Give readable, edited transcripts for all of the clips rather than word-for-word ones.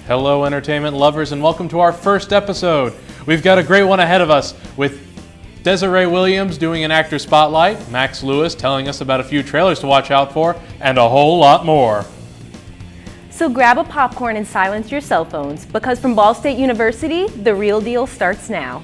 Hello, entertainment lovers, and welcome to our first episode. We've got a great one ahead of us with Desiree Williams doing an actor spotlight, Max Lewis telling us about a few trailers to watch out for, and a whole lot more. So grab a popcorn and silence your cell phones, because from Ball State University, The Real Deal starts now.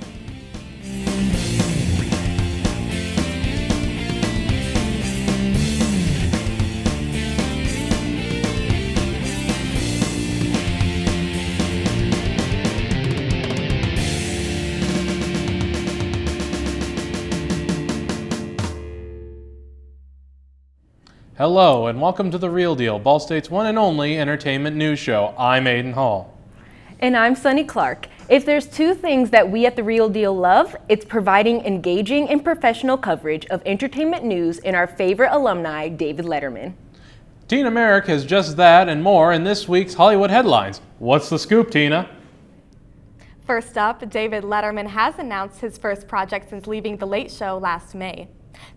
Hello, and welcome to The Real Deal, Ball State's one and only entertainment news show. I'm Aiden Hall. And I'm Sunny Clark. If there's two things that we at The Real Deal love, it's providing engaging and professional coverage of entertainment news in our favorite alumni, David Letterman. Tina Maric has just that and more in this week's Hollywood headlines. What's the scoop, Tina? First up, David Letterman has announced his first project since leaving The Late Show last May.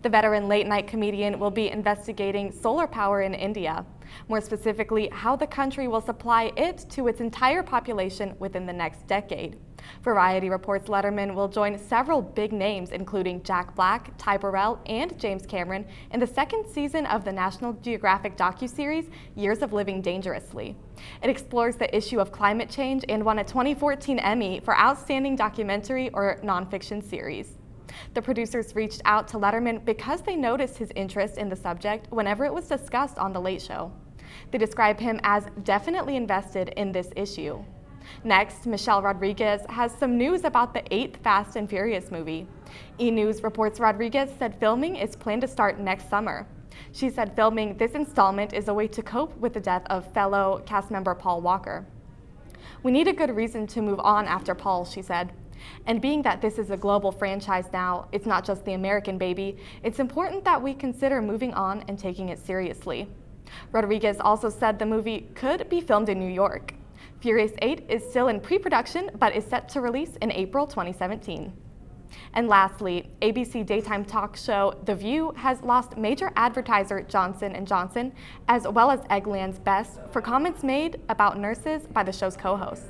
The veteran late-night comedian will be investigating solar power in India, more specifically how the country will supply it to its entire population within the next decade. Variety reports Letterman will join several big names, including Jack Black, Ty Burrell, and James Cameron, in the second season of the National Geographic docuseries Years of Living Dangerously. It explores the issue of climate change and won a 2014 Emmy for Outstanding Documentary or Nonfiction Series. The producers reached out to Letterman because they noticed his interest in the subject whenever it was discussed on The Late Show. They describe him as definitely invested in this issue. Next, Michelle Rodriguez has some news about the 8th Fast and Furious movie. E! News reports Rodriguez said filming is planned to start next summer. She said filming this installment is a way to cope with the death of fellow cast member Paul Walker. "We need a good reason to move on after Paul," she said. "And being that this is a global franchise now, it's not just the American baby, it's important that we consider moving on and taking it seriously." Rodriguez also said the movie could be filmed in New York. Furious 8 is still in pre-production, but is set to release in April 2017. And lastly, ABC daytime talk show The View has lost major advertiser Johnson & Johnson, as well as Eggland's Best, for comments made about nurses by the show's co-hosts.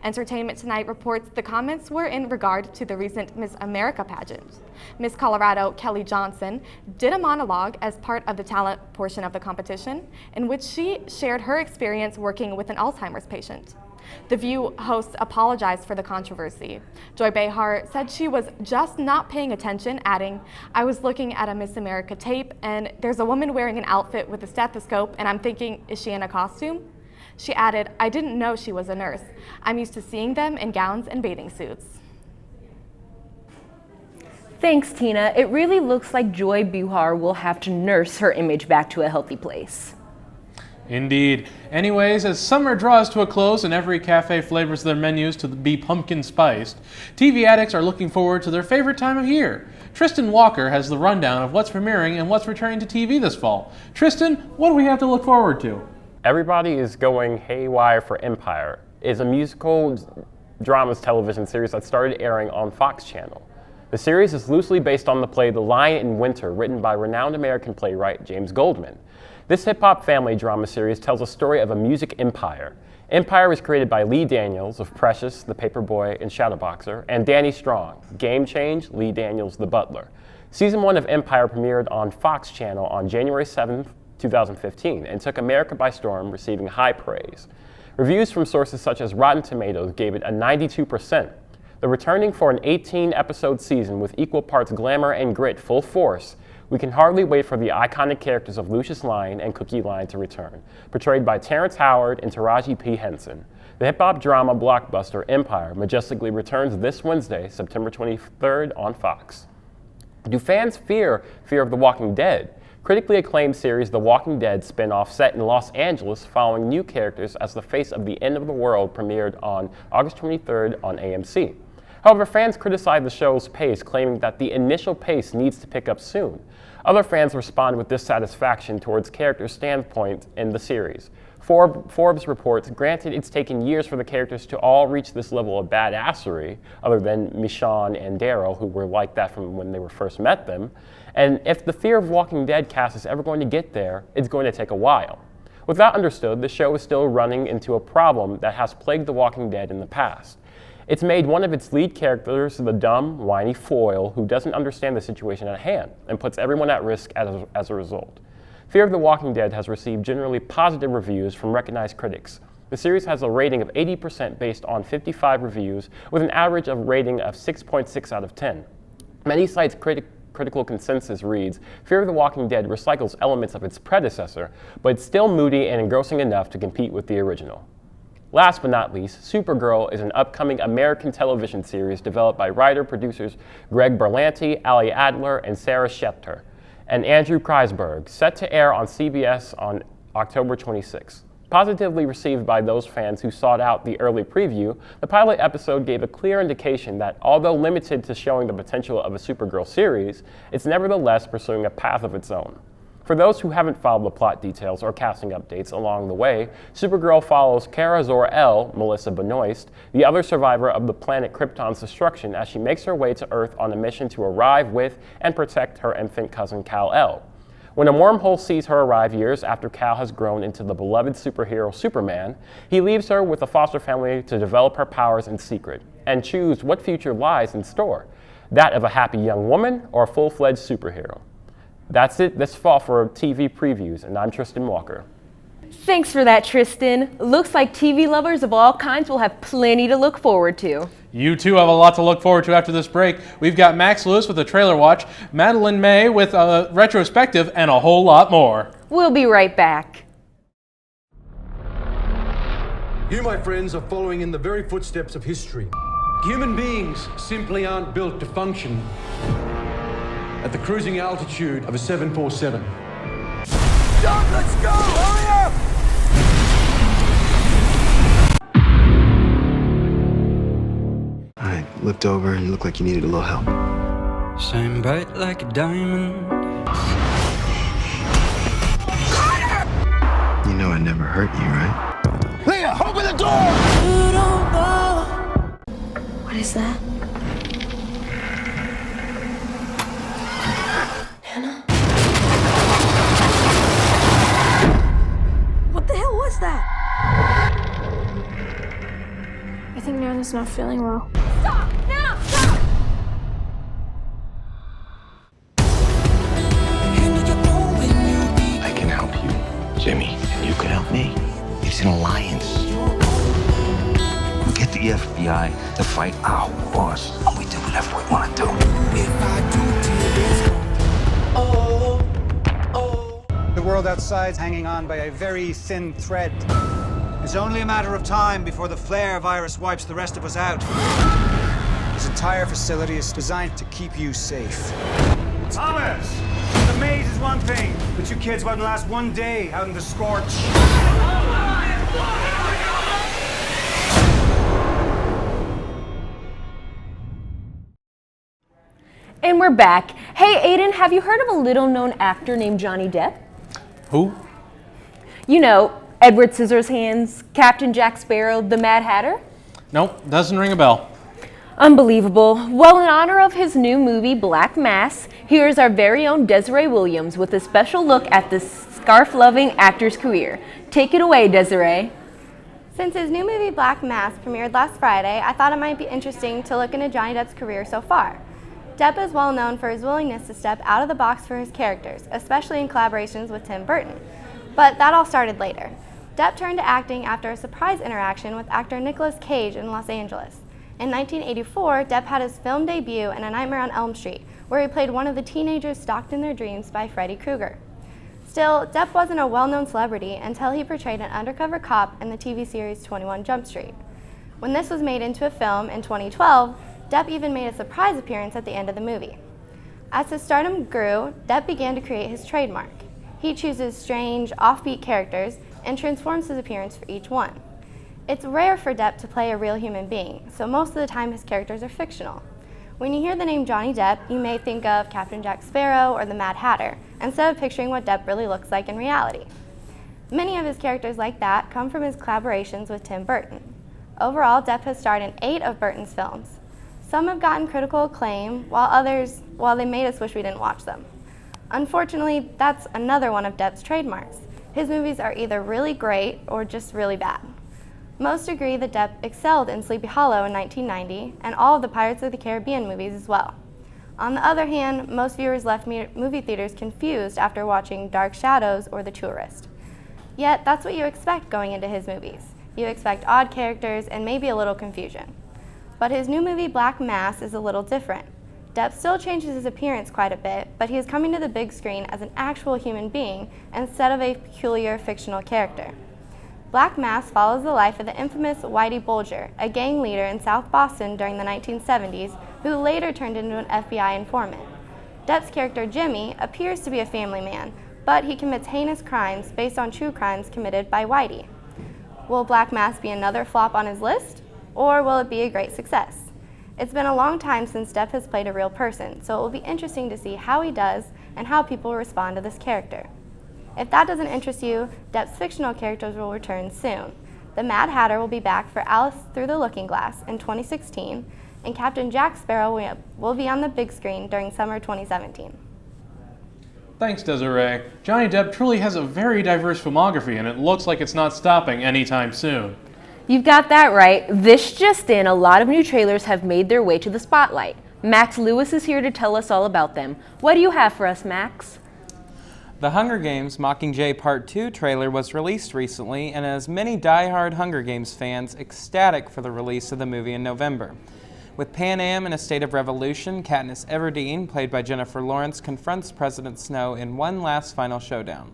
Entertainment Tonight reports the comments were in regard to the recent Miss America pageant. Miss Colorado Kelly Johnson did a monologue as part of the talent portion of the competition, in which she shared her experience working with an Alzheimer's patient. The View hosts apologized for the controversy. Joy Behar said she was just not paying attention, adding, "I was looking at a Miss America tape, and there's a woman wearing an outfit with a stethoscope, and I'm thinking, is she in a costume?" She added, "I didn't know she was a nurse. I'm used to seeing them in gowns and bathing suits." Thanks, Tina. It really looks like Joy Behar will have to nurse her image back to a healthy place. Indeed. Anyways, as summer draws to a close and every cafe flavors their menus to be pumpkin spiced, TV addicts are looking forward to their favorite time of year. Tristan Walker has the rundown of what's premiering and what's returning to TV this fall. Tristan, what do we have to look forward to? Everybody is going haywire for Empire. It's a musical dramas television series that started airing on Fox Channel. The series is loosely based on the play The Lion in Winter, written by renowned American playwright James Goldman. This hip-hop family drama series tells a story of a music empire. Empire was created by Lee Daniels of Precious, The Paperboy, and Shadowboxer, and Danny Strong, Game Change, Lee Daniels, The Butler. Season 1 of Empire premiered on Fox Channel on January 7th, 2015, and took America by storm, receiving high praise. Reviews from sources such as Rotten Tomatoes gave it a 92%. The returning for an 18-episode season with equal parts glamour and grit full force, we can hardly wait for the iconic characters of Lucius Lyon and Cookie Lyon to return, portrayed by Terrence Howard and Taraji P. Henson. The hip-hop drama blockbuster Empire majestically returns this Wednesday, September 23rd on Fox. Do fans fear of The Walking Dead? Critically acclaimed series The Walking Dead spin-off set in Los Angeles following new characters as the face of the end of the world premiered on August 23rd on AMC. However, fans criticized the show's pace, claiming that the initial pace needs to pick up soon. Other fans responded with dissatisfaction towards characters' standpoint in the series. Forbes reports, granted it's taken years for the characters to all reach this level of badassery, other than Michonne and Daryl, who were like that from when they were first met them, and if the Fear of Walking Dead cast is ever going to get there, it's going to take a while. With that understood, the show is still running into a problem that has plagued The Walking Dead in the past. It's made one of its lead characters the dumb, whiny foil who doesn't understand the situation at hand and puts everyone at risk as a result. Fear of the Walking Dead has received generally positive reviews from recognized critics. The series has a rating of 80% based on 55 reviews, with an average of rating of 6.6 out of 10. Many sites' critical consensus reads, Fear of the Walking Dead recycles elements of its predecessor, but it's still moody and engrossing enough to compete with the original. Last but not least, Supergirl is an upcoming American television series developed by writer-producers Greg Berlanti, Ali Adler, and Sarah Schechter, and Andrew Kreisberg, set to air on CBS on October 26. Positively received by those fans who sought out the early preview, the pilot episode gave a clear indication that, although limited to showing the potential of a Supergirl series, it's nevertheless pursuing a path of its own. For those who haven't followed the plot details or casting updates along the way, Supergirl follows Kara Zor-El, Melissa Benoist, the other survivor of the planet Krypton's destruction, as she makes her way to Earth on a mission to arrive with and protect her infant cousin Kal-El. When a wormhole sees her arrive years after Kal has grown into the beloved superhero Superman, he leaves her with a foster family to develop her powers in secret and choose what future lies in store, that of a happy young woman or a full-fledged superhero. That's it this fall for TV previews, and I'm Tristan Walker. Thanks for that, Tristan. Looks like TV lovers of all kinds will have plenty to look forward to. You too have a lot to look forward to after this break. We've got Max Lewis with a trailer watch, Madeline May with a retrospective, and a whole lot more. We'll be right back. You, my friends, are following in the very footsteps of history. Human beings simply aren't built to function at the cruising altitude of a 747. John, let's go! Hurry up! I looked over and you looked like you needed a little help. Shine bright like a diamond. You know I never hurt you, right? Leah, open the door! You don't know. What is that? What the hell was that? I think Nana's not feeling well. Stop! Now! Stop! I can help you, Jimmy, and you can help me. It's an alliance. We'll get the FBI to fight our wars, and we do whatever we want to do. If I do, The world outside is hanging on by a very thin thread. It's only a matter of time before the flare virus wipes the rest of us out. This entire facility is designed to keep you safe. Thomas! The maze is one thing, but you kids wouldn't last one day out in the scorch. And we're back. Hey, Aiden, have you heard of a little-known actor named Johnny Depp? Who? You know, Edward Scissorhands, Captain Jack Sparrow, the Mad Hatter? Nope, doesn't ring a bell. Unbelievable. Well, in honor of his new movie, Black Mass, here's our very own Desiree Williams with a special look at the scarf-loving actor's career. Take it away, Desiree. Since his new movie Black Mass premiered last Friday, I thought it might be interesting to look into Johnny Depp's career so far. Depp is well known for his willingness to step out of the box for his characters, especially in collaborations with Tim Burton. But that all started later. Depp turned to acting after a surprise interaction with actor Nicolas Cage in Los Angeles. In 1984, Depp had his film debut in A Nightmare on Elm Street, where he played one of the teenagers stalked in their dreams by Freddy Krueger. Still, Depp wasn't a well-known celebrity until he portrayed an undercover cop in the TV series 21 Jump Street. When this was made into a film in 2012, Depp even made a surprise appearance at the end of the movie. As his stardom grew, Depp began to create his trademark. He chooses strange, offbeat characters and transforms his appearance for each one. It's rare for Depp to play a real human being, so most of the time his characters are fictional. When you hear the name Johnny Depp, you may think of Captain Jack Sparrow or the Mad Hatter, instead of picturing what Depp really looks like in reality. Many of his characters like that come from his collaborations with Tim Burton. Overall, Depp has starred in 8 of Burton's films. Some have gotten critical acclaim, while others, they made us wish we didn't watch them. Unfortunately, that's another one of Depp's trademarks. His movies are either really great or just really bad. Most agree that Depp excelled in Sleepy Hollow in 1990 and all of the Pirates of the Caribbean movies as well. On the other hand, most viewers left movie theaters confused after watching Dark Shadows or The Tourist. Yet, that's what you expect going into his movies. You expect odd characters and maybe a little confusion. But his new movie Black Mass is a little different. Depp still changes his appearance quite a bit, but he is coming to the big screen as an actual human being instead of a peculiar fictional character. Black Mass follows the life of the infamous Whitey Bulger, a gang leader in South Boston during the 1970s who later turned into an FBI informant. Depp's character Jimmy appears to be a family man, but he commits heinous crimes based on true crimes committed by Whitey. Will Black Mass be another flop on his list, or will it be a great success? It's been a long time since Depp has played a real person, so it will be interesting to see how he does and how people respond to this character. If that doesn't interest you, Depp's fictional characters will return soon. The Mad Hatter will be back for Alice Through the Looking Glass in 2016, and Captain Jack Sparrow will be on the big screen during summer 2017. Thanks, Desiree. Johnny Depp truly has a very diverse filmography, and it looks like it's not stopping anytime soon. You've got that right. This just in, a lot of new trailers have made their way to the spotlight. Max Lewis is here to tell us all about them. What do you have for us, Max? The Hunger Games Mockingjay Part 2 trailer was released recently and has many die-hard Hunger Games fans ecstatic for the release of the movie in November. With Pan Am in a state of revolution, Katniss Everdeen, played by Jennifer Lawrence, confronts President Snow in one last final showdown.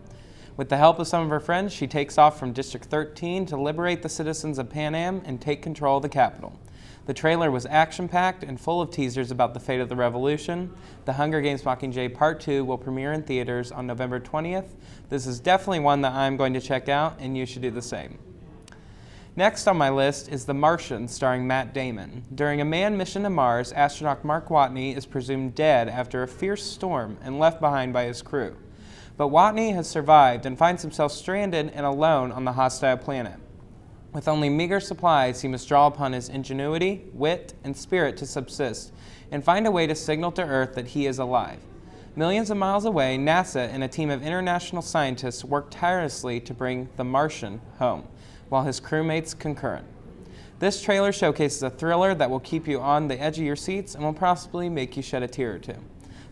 With the help of some of her friends, she takes off from District 13 to liberate the citizens of Pan Am and take control of the capital. The trailer was action-packed and full of teasers about the fate of the revolution. The Hunger Games Mockingjay Part 2 will premiere in theaters on November 20th. This is definitely one that I'm going to check out, and you should do the same. Next on my list is The Martian, starring Matt Damon. During a manned mission to Mars, astronaut Mark Watney is presumed dead after a fierce storm and left behind by his crew. But Watney has survived and finds himself stranded and alone on the hostile planet. With only meager supplies, he must draw upon his ingenuity, wit, and spirit to subsist, and find a way to signal to Earth that he is alive. Millions of miles away, NASA and a team of international scientists work tirelessly to bring the Martian home, while his crewmates concur. This trailer showcases a thriller that will keep you on the edge of your seats and will possibly make you shed a tear or two.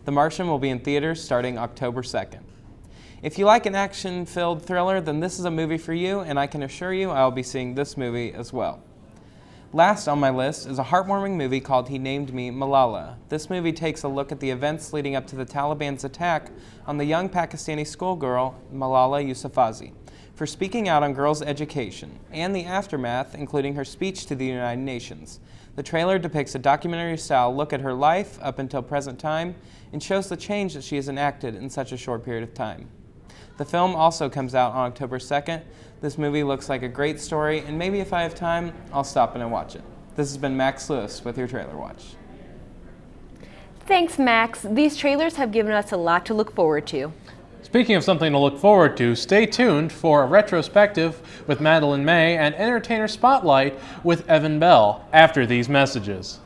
The Martian will be in theaters starting October 2nd. If you like an action-filled thriller, then this is a movie for you, and I can assure you I'll be seeing this movie as well. Last on my list is a heartwarming movie called He Named Me Malala. This movie takes a look at the events leading up to the Taliban's attack on the young Pakistani schoolgirl Malala Yousafzai for speaking out on girls' education, and the aftermath, including her speech to the United Nations. The trailer depicts a documentary-style look at her life up until present time and shows the change that she has enacted in such a short period of time. The film also comes out on October 2nd. This movie looks like a great story, and maybe if I have time, I'll stop in and watch it. This has been Max Lewis with your Trailer Watch. Thanks, Max. These trailers have given us a lot to look forward to. Speaking of something to look forward to, stay tuned for a retrospective with Madeline May and Entertainer Spotlight with Evan Bell after these messages.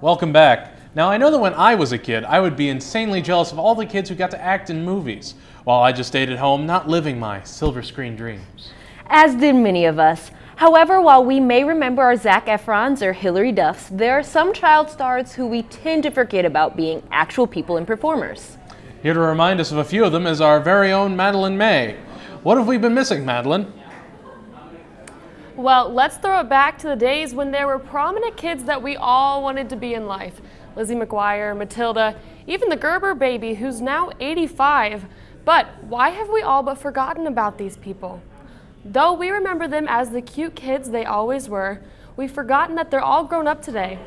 Welcome back. Now, I know that when I was a kid, I would be insanely jealous of all the kids who got to act in movies, while I just stayed at home, not living my silver screen dreams. As did many of us. However, while we may remember our Zac Efrons or Hilary Duffs, there are some child stars who we tend to forget about being actual people and performers. Here to remind us of a few of them is our very own Madeline May. What have we been missing, Madeline? Well, let's throw it back to the days when there were prominent kids that we all wanted to be in life. Lizzie McGuire, Matilda, even the Gerber baby, who's now 85. But why have we all but forgotten about these people? Though we remember them as the cute kids they always were, we've forgotten that they're all grown up today.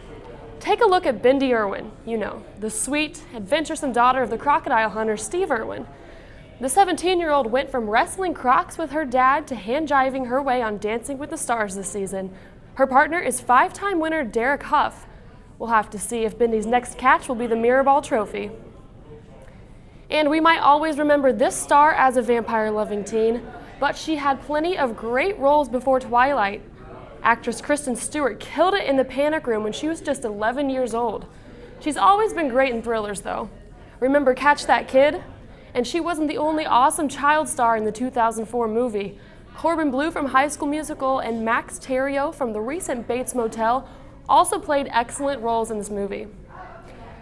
Take a look at Bindi Irwin, you know, the sweet, adventuresome daughter of the crocodile hunter Steve Irwin. The 17-year-old went from wrestling crocs with her dad to hand-jiving her way on Dancing with the Stars this season. Her partner is 5-time winner Derek Huff. We'll have to see if Bindi's next catch will be the Mirrorball Trophy. And we might always remember this star as a vampire-loving teen. but she had plenty of great roles before Twilight. Actress Kristen Stewart killed it in The Panic Room when she was just 11 years old. She's always been great in thrillers, though. Remember Catch That Kid? And she wasn't the only awesome child star in the 2004 movie. Corbin Bleu from High School Musical and Max Terrio from the recent Bates Motel also played excellent roles in this movie.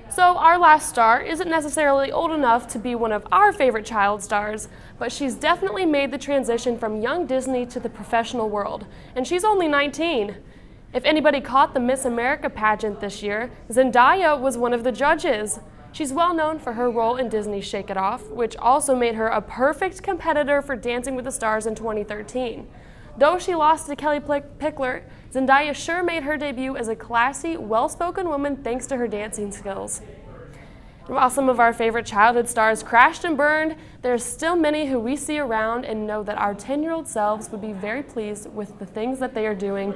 So our last star isn't necessarily old enough to be one of our favorite child stars, but she's definitely made the transition from young Disney to the professional world, and she's only 19. If anybody caught the Miss America pageant this year, Zendaya was one of the judges. She's well known for her role in Disney's Shake It Off, which also made her a perfect competitor for Dancing with the Stars in 2013. Though she lost to Kelly Pickler, Zendaya sure made her debut as a classy, well-spoken woman thanks to her dancing skills. And while some of our favorite childhood stars crashed and burned, there are still many who we see around and know that our 10-year-old selves would be very pleased with the things that they are doing.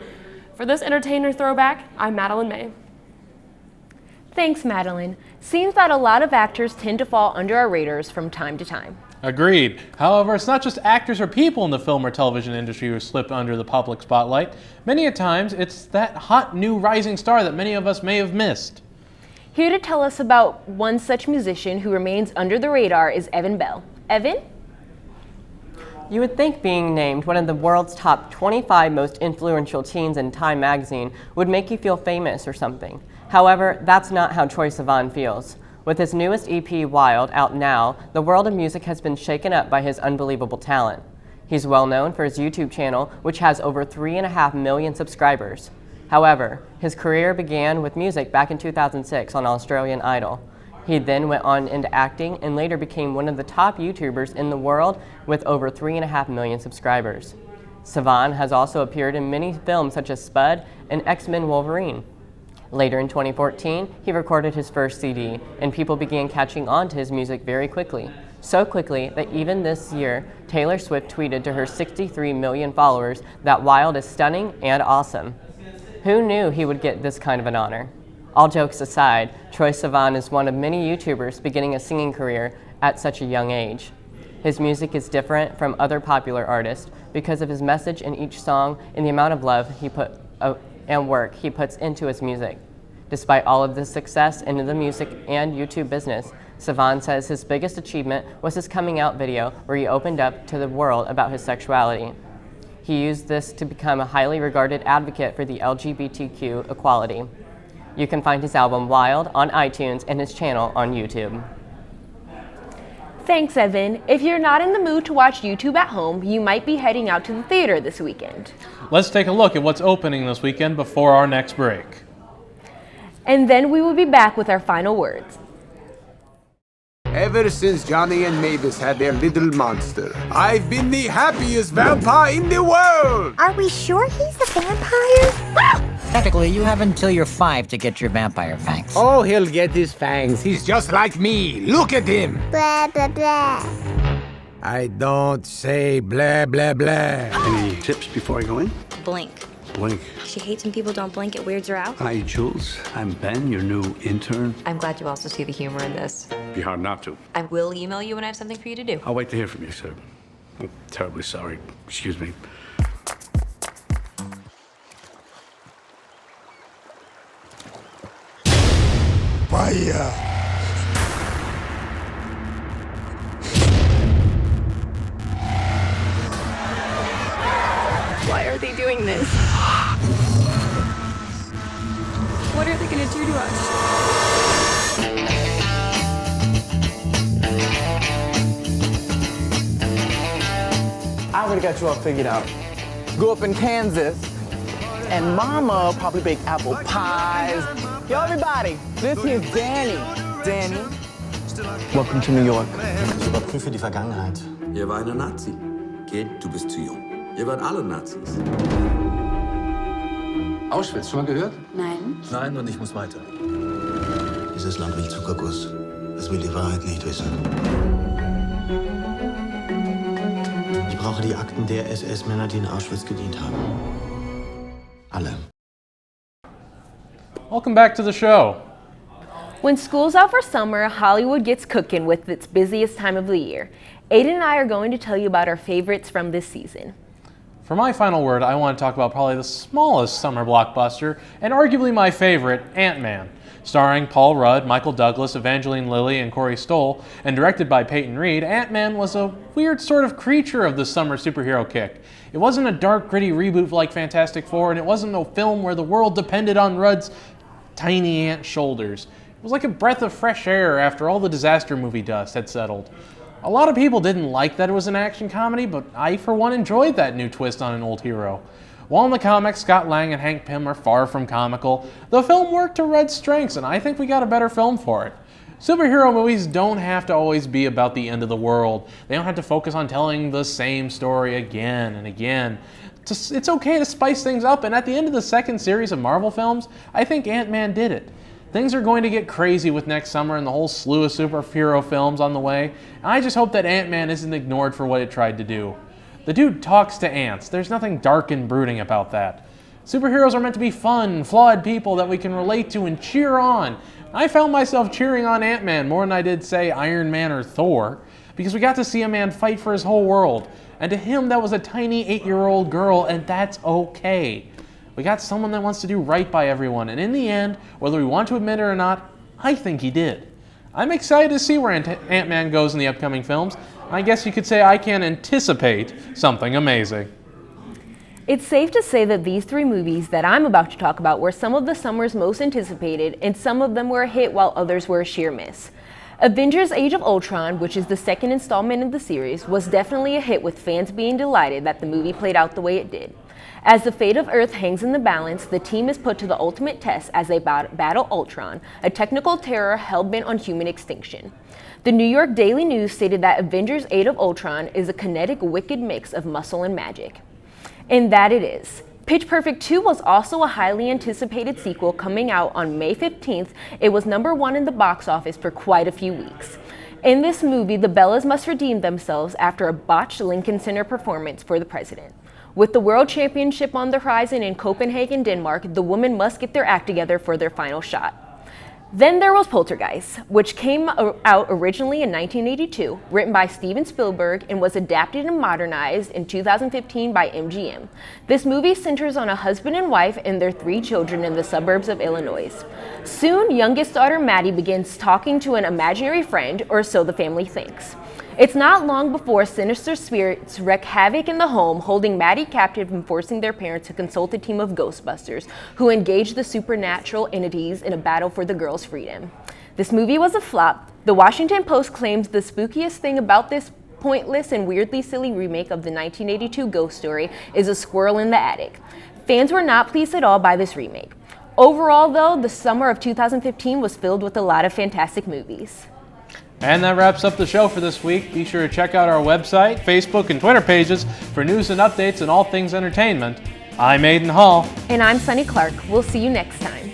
For this entertainer throwback, I'm Madeline May. Thanks, Madeline. Seems that a lot of actors tend to fall under our radars from time to time. Agreed. However, it's not just actors or people in the film or television industry who slip under the public spotlight. Many a times, it's that hot new rising star that many of us may have missed. Here to tell us about one such musician who remains under the radar is Evan Bell. Evan? You would think being named one of the world's top 25 most influential teens in Time magazine would make you feel famous or something. However, that's not how Troye Sivan feels. With his newest EP, Wild, out now, the world of music has been shaken up by his unbelievable talent. He's well known for his YouTube channel, which has over 3.5 million subscribers. However, his career began with music back in 2006 on Australian Idol. He then went on into acting and later became one of the top YouTubers in the world with over 3.5 million subscribers. Sivan has also appeared in many films such as Spud and X-Men Wolverine. Later in 2014, he recorded his first CD, and people began catching on to his music very quickly. So quickly that even this year, Taylor Swift tweeted to her 63 million followers that Wild is stunning and awesome. Who knew he would get this kind of an honor? All jokes aside, Troye Sivan is one of many YouTubers beginning a singing career at such a young age. His music is different from other popular artists because of his message in each song and the amount of love and work he puts into his music. Despite all of this success in the music and YouTube business, Sivan says his biggest achievement was his coming out video where he opened up to the world about his sexuality. He used this to become a highly regarded advocate for the LGBTQ equality. You can find his album Wild on iTunes and his channel on YouTube. Thanks, Evan. If you're not in the mood to watch YouTube at home, you might be heading out to the theater this weekend. Let's take a look at what's opening this weekend before our next break. And then we will be back with our final words. Ever since Johnny and Mavis had their little monster, I've been the happiest vampire in the world! Are we sure he's a vampire? Technically, you have until you're 5 to get your vampire fangs. Oh, he'll get his fangs. He's just like me. Look at him! Blah, blah, blah. I don't say blah, blah, blah. Any tips before I go in? Blink. Blink. She hates when people don't blink. It weirds her out. Hi, Jules. I'm Ben, your new intern. I'm glad you also see the humor in this. Be hard not to. I will email you when I have something for you to do. I'll wait to hear from you, sir. I'm terribly sorry. Excuse me. Fire! Why are they doing this? What are they gonna do to us? I already got you all figured out. Grew up in Kansas, and Mama probably baked apple pies. Yo, everybody, this is Danny. Danny, welcome to New York. Ich überprüfe die Vergangenheit. Ihr war eine Nazi. Kate, du bist zu jung. Ihr wart alle Nazis. Auschwitz, schon mal gehört? Nein. Nein, und ich muss weiter. Dieses Land will Zuckerguss. Es will die Wahrheit nicht wissen. Ich brauche die Akten der SS-Männer, die in Auschwitz gedient haben. Alle. Welcome back to the show. When school's out for summer, Hollywood gets cooking with its busiest time of the year. Aiden and I are going to tell you about our favorites from this season. For my final word, I want to talk about probably the smallest summer blockbuster, and arguably my favorite, Ant-Man. Starring Paul Rudd, Michael Douglas, Evangeline Lilly, and Corey Stoll, and directed by Peyton Reed, Ant-Man was a weird sort of creature of the summer superhero kick. It wasn't a dark, gritty reboot like Fantastic Four, and it wasn't a film where the world depended on Rudd's tiny ant shoulders. It was like a breath of fresh air after all the disaster movie dust had settled. A lot of people didn't like that it was an action comedy, but I, for one, enjoyed that new twist on an old hero. While in the comics, Scott Lang and Hank Pym are far from comical, the film worked to Rudd's strengths, and I think we got a better film for it. Superhero movies don't have to always be about the end of the world. They don't have to focus on telling the same story again and again. It's okay to spice things up, and at the end of the second series of Marvel films, I think Ant-Man did it. Things are going to get crazy with next summer and the whole slew of superhero films on the way, and I just hope that Ant-Man isn't ignored for what it tried to do. The dude talks to ants. There's nothing dark and brooding about that. Superheroes are meant to be fun, flawed people that we can relate to and cheer on. I found myself cheering on Ant-Man more than I did, say, Iron Man or Thor, because we got to see a man fight for his whole world, and to him that was a tiny 8-year-old girl, and that's okay. We got someone that wants to do right by everyone, and in the end, whether we want to admit it or not, I think he did. I'm excited to see where Ant-Man goes in the upcoming films. I guess you could say I can anticipate something amazing. It's safe to say that these three movies that I'm about to talk about were some of the summer's most anticipated, and some of them were a hit while others were a sheer miss. Avengers Age of Ultron, which is the second installment in the series, was definitely a hit, with fans being delighted that the movie played out the way it did. As the fate of Earth hangs in the balance, the team is put to the ultimate test as they battle Ultron, a technical terror hell-bent on human extinction. The New York Daily News stated that Avengers Age of Ultron is a kinetic, wicked mix of muscle and magic. And that it is. Pitch Perfect 2 was also a highly anticipated sequel coming out on May 15th. It was #1 in the box office for quite a few weeks. In this movie, the Bellas must redeem themselves after a botched Lincoln Center performance for the president. With the World Championship on the horizon in Copenhagen, Denmark, the women must get their act together for their final shot. Then there was Poltergeist, which came out originally in 1982, written by Steven Spielberg, and was adapted and modernized in 2015 by MGM. This movie centers on a husband and wife and their 3 children in the suburbs of Illinois. Soon, youngest daughter Maddie begins talking to an imaginary friend, or so the family thinks. It's not long before sinister spirits wreak havoc in the home, holding Maddie captive and forcing their parents to consult a team of Ghostbusters, who engage the supernatural entities in a battle for the girls' freedom. This movie was a flop. The Washington Post claims the spookiest thing about this pointless and weirdly silly remake of the 1982 ghost story is a squirrel in the attic. Fans were not pleased at all by this remake. Overall, though, the summer of 2015 was filled with a lot of fantastic movies. And that wraps up the show for this week. Be sure to check out our website, Facebook, and Twitter pages for news and updates on all things entertainment. I'm Aiden Hall. And I'm Sunny Clark. We'll see you next time.